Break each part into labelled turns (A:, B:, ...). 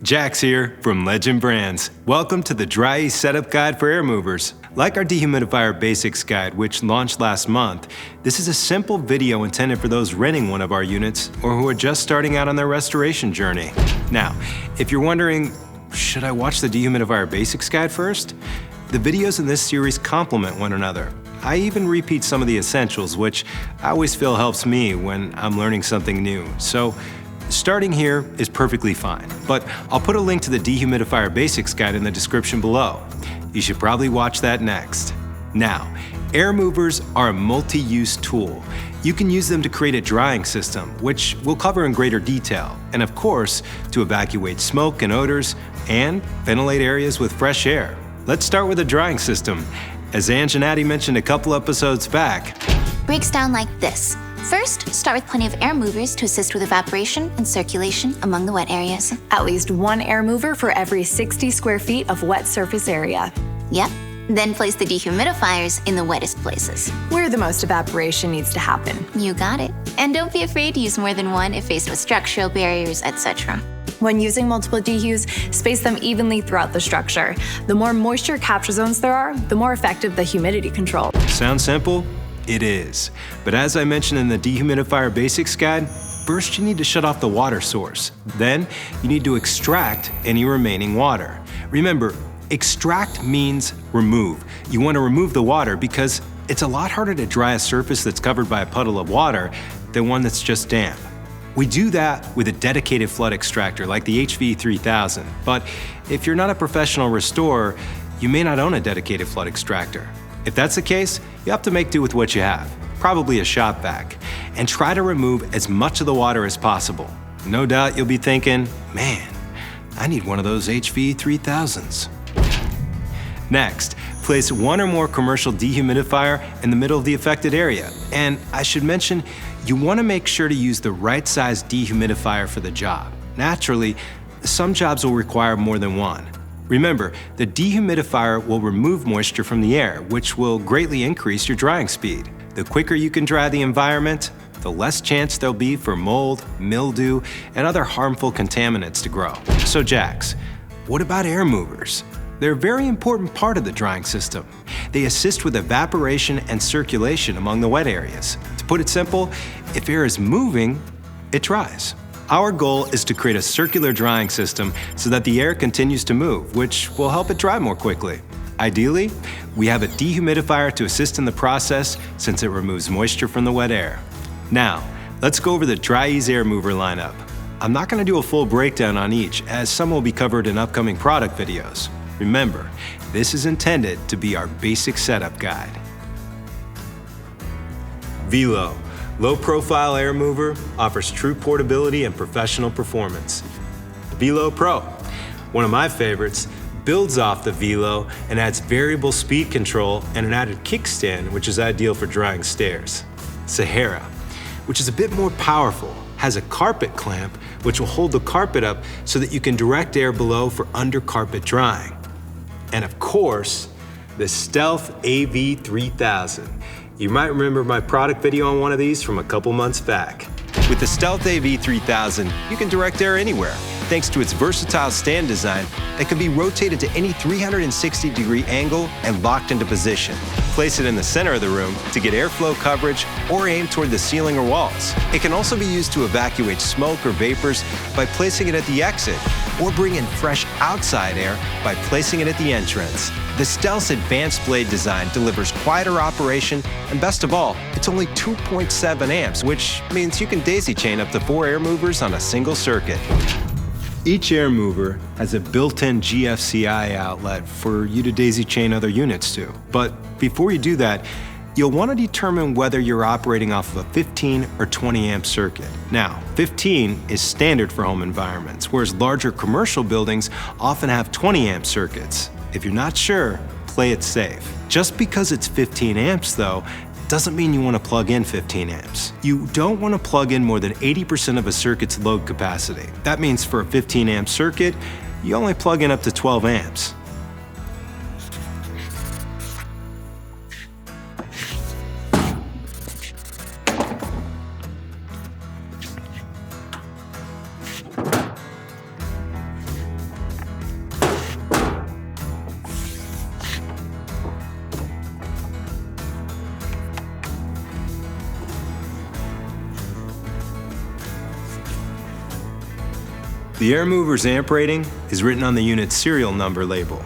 A: Jax here from Legend Brands. Welcome to the Dri-Eaz Setup Guide for Air Movers. Like our Dehumidifier Basics Guide, which launched last month, this is a simple video intended for those renting one of our units or who are just starting out on their restoration journey. Now, if you're wondering, should I watch the Dehumidifier Basics Guide first? The videos in this series complement one another. I even repeat some of the essentials, which I always feel helps me when I'm learning something new. So, starting here is perfectly fine, but I'll put a link to the Dehumidifier Basics Guide in the description below. You should probably watch that next. Now, air movers are a multi-use tool. You can use them to create a drying system, which we'll cover in greater detail, and of course, to evacuate smoke and odors and ventilate areas with fresh air. Let's start with a drying system. As Ange and Addie mentioned a couple episodes back,
B: breaks down like this. First, start with plenty of air movers to assist with evaporation and circulation among the wet areas.
C: At least one air mover for every 60 square feet of wet surface area.
B: Yep. Then place the dehumidifiers in the wettest places,
C: where the most evaporation needs to happen.
B: You got it. And don't be afraid to use more than one if faced with structural barriers, etc.
C: When using multiple dehus, space them evenly throughout the structure. The more moisture capture zones there are, the more effective the humidity control.
A: Sounds simple? It is. But as I mentioned in the Dehumidifier Basics Guide, first you need to shut off the water source. Then you need to extract any remaining water. Remember, extract means remove. You want to remove the water because it's a lot harder to dry a surface that's covered by a puddle of water than one that's just damp. We do that with a dedicated flood extractor like the HV3000. But if you're not a professional restorer, you may not own a dedicated flood extractor. If that's the case, you have to make do with what you have, probably a shop vac, and try to remove as much of the water as possible. No doubt you'll be thinking, man, I need one of those HV3000s. Next, place one or more commercial dehumidifier in the middle of the affected area. And I should mention, you want to make sure to use the right size dehumidifier for the job. Naturally, some jobs will require more than one. Remember, the dehumidifier will remove moisture from the air, which will greatly increase your drying speed. The quicker you can dry the environment, the less chance there'll be for mold, mildew, and other harmful contaminants to grow. So Jax, what about air movers? They're a very important part of the drying system. They assist with evaporation and circulation among the wet areas. To put it simple, if air is moving, it dries. Our goal is to create a circular drying system so that the air continues to move, which will help it dry more quickly. Ideally, we have a dehumidifier to assist in the process since it removes moisture from the wet air. Now, let's go over the Dri-Eaz air mover lineup. I'm not going to do a full breakdown on each, as some will be covered in upcoming product videos. Remember, this is intended to be our basic setup guide. Velo. Low-profile air mover offers true portability and professional performance. Velo Pro, one of my favorites, builds off the Velo and adds variable speed control and an added kickstand, which is ideal for drying stairs. Sahara, which is a bit more powerful, has a carpet clamp which will hold the carpet up so that you can direct air below for under-carpet drying. And of course, the Stealth AV3000. You might remember my product video on one of these from a couple months back. With the Stealth AV3000, you can direct air anywhere, thanks to its versatile stand design that can be rotated to any 360-degree angle and locked into position. Place it in the center of the room to get airflow coverage or aim toward the ceiling or walls. It can also be used to evacuate smoke or vapors by placing it at the exit, or bring in fresh outside air by placing it at the entrance. The Stealth's advanced blade design delivers quieter operation, and best of all, it's only 2.7 amps, which means you can daisy chain up to 4 air movers on a single circuit. Each air mover has a built-in GFCI outlet for you to daisy chain other units to. But before you do that, you'll want to determine whether you're operating off of a 15 or 20 amp circuit. Now, 15 is standard for home environments, whereas larger commercial buildings often have 20 amp circuits. If you're not sure, play it safe. Just because it's 15 amps though, doesn't mean you want to plug in 15 amps. You don't want to plug in more than 80% of a circuit's load capacity. That means for a 15 amp circuit, you only plug in up to 12 amps. The air mover's amp rating is written on the unit's serial number label.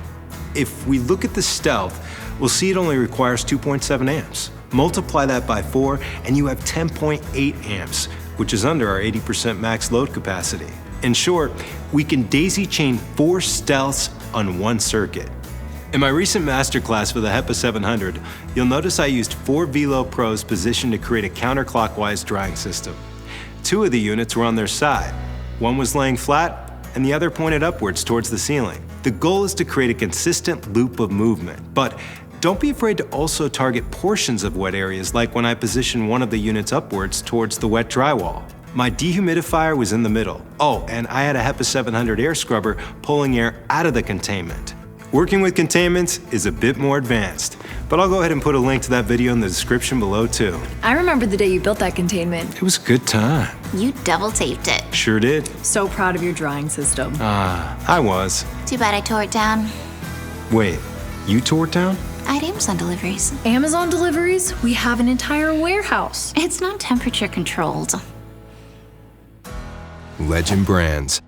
A: If we look at the Stealth, we'll see it only requires 2.7 amps. Multiply that by 4 and you have 10.8 amps, which is under our 80% max load capacity. In short, we can daisy chain 4 Stealths on one circuit. In my recent masterclass for the HEPA 700, you'll notice I used 4 Velo Pros positioned to create a counterclockwise drying system. 2 of the units were on their side. One was laying flat, and the other pointed upwards towards the ceiling. The goal is to create a consistent loop of movement, but don't be afraid to also target portions of wet areas, like when I position one of the units upwards towards the wet drywall. My dehumidifier was in the middle. Oh, and I had a HEPA 700 air scrubber pulling air out of the containment. Working with containments is a bit more advanced, but I'll go ahead and put a link to that video in the description below too.
C: I remember the day you built that containment.
A: It was a good time.
B: You double taped it.
A: Sure did.
C: So proud of your drying system.
A: I was.
B: Too bad I tore it down.
A: Wait, you tore it down?
B: I had Amazon deliveries.
C: Amazon deliveries? We have an entire warehouse.
B: It's not temperature controlled.
A: Legend Brands.